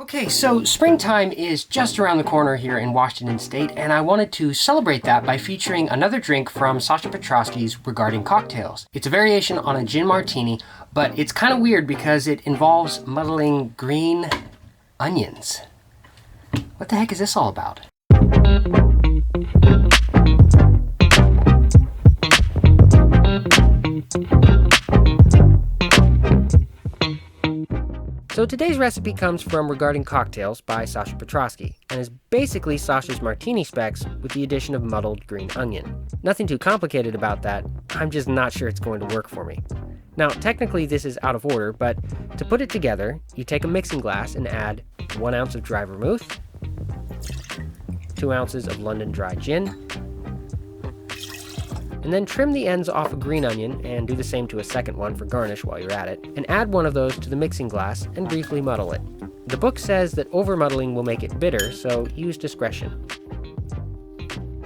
Okay, so springtime is just around the corner here in Washington State, and I wanted to celebrate that by featuring another drink from Sasha Petraske's Regarding Cocktails. It's a variation on a gin martini, but it's kind of weird because it involves muddling green onions. What the heck is this all about? So today's recipe comes from Regarding Cocktails by Sasha Petraske, and is basically Sasha's martini specs with the addition of muddled green onion. Nothing too complicated about that, I'm just not sure it's going to work for me. Now, technically this is out of order, but to put it together, you take a mixing glass and add 1 ounce of dry vermouth, 2 ounces of London dry gin, and then trim the ends off a green onion and do the same to a second one for garnish while you're at it, and add one of those to the mixing glass and briefly muddle it. The book says that over muddling will make it bitter, so use discretion.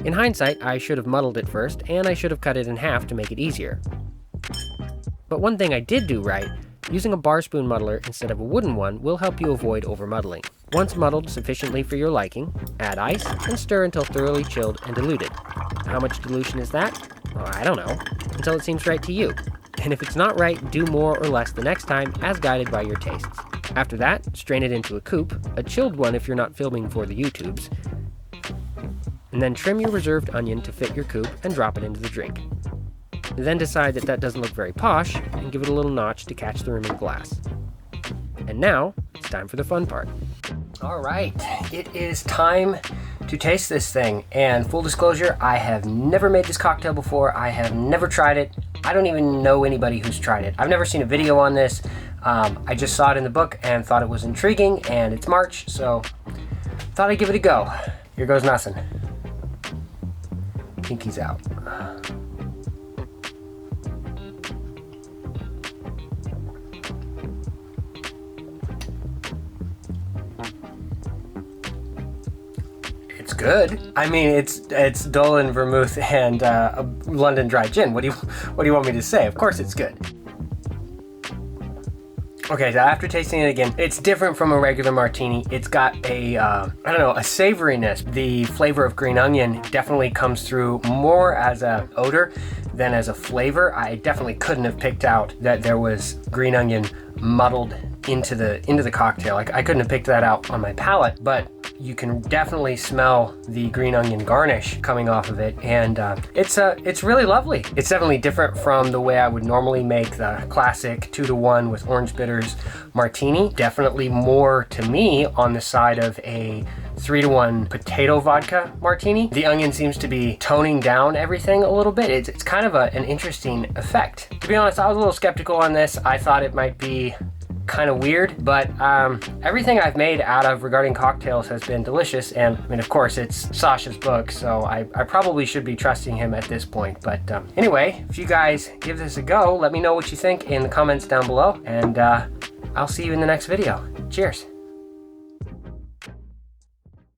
In hindsight, I should have muddled it first, and I should have cut it in half to make it easier. But one thing I did do right, using a bar spoon muddler instead of a wooden one will help you avoid over muddling. Once muddled sufficiently for your liking, add ice and stir until thoroughly chilled and diluted. How much dilution is that? Well, I don't know, until it seems right to you. And if it's not right, do more or less the next time as guided by your tastes. After that, strain it into a coupe, a chilled one if you're not filming for the YouTubes, and then trim your reserved onion to fit your coupe and drop it into the drink. Then decide that doesn't look very posh and give it a little notch to catch the rim of the glass. And now, it's time for the fun part. Alright, it is time to taste this thing, and full disclosure, I have never made this cocktail before. I have never tried it. I don't even know anybody who's tried it. I've never seen a video on this. I just saw it in the book and thought it was intriguing, and it's March, so thought I'd give it a go. Here goes nothing. Pinky's out. It's good. I mean, it's Dolan vermouth and London dry gin. What do you want me to say? Of course, it's good. Okay, so after tasting it again, it's different from a regular martini. It's got a a savoriness. The flavor of green onion definitely comes through more as a odor than as a flavor. I definitely couldn't have picked out that there was green onion muddled into the cocktail. I couldn't have picked that out on my palate, but you can definitely smell the green onion garnish coming off of it, and it's really lovely. It's definitely different from the way I would normally make the classic 2-to-1 with orange bitters martini. Definitely more, to me, on the side of a 3-to-1 potato vodka martini. The onion seems to be toning down everything a little bit. It's kind of an interesting effect. To be honest, I was a little skeptical on this. I thought it might be kind of weird, but everything I've made out of Regarding Cocktails has been delicious, and I mean, of course, it's Sasha's book, so I probably should be trusting him at this point. But anyway, if you guys give this a go, let me know what you think in the comments down below, and I'll see you in the next video. Cheers.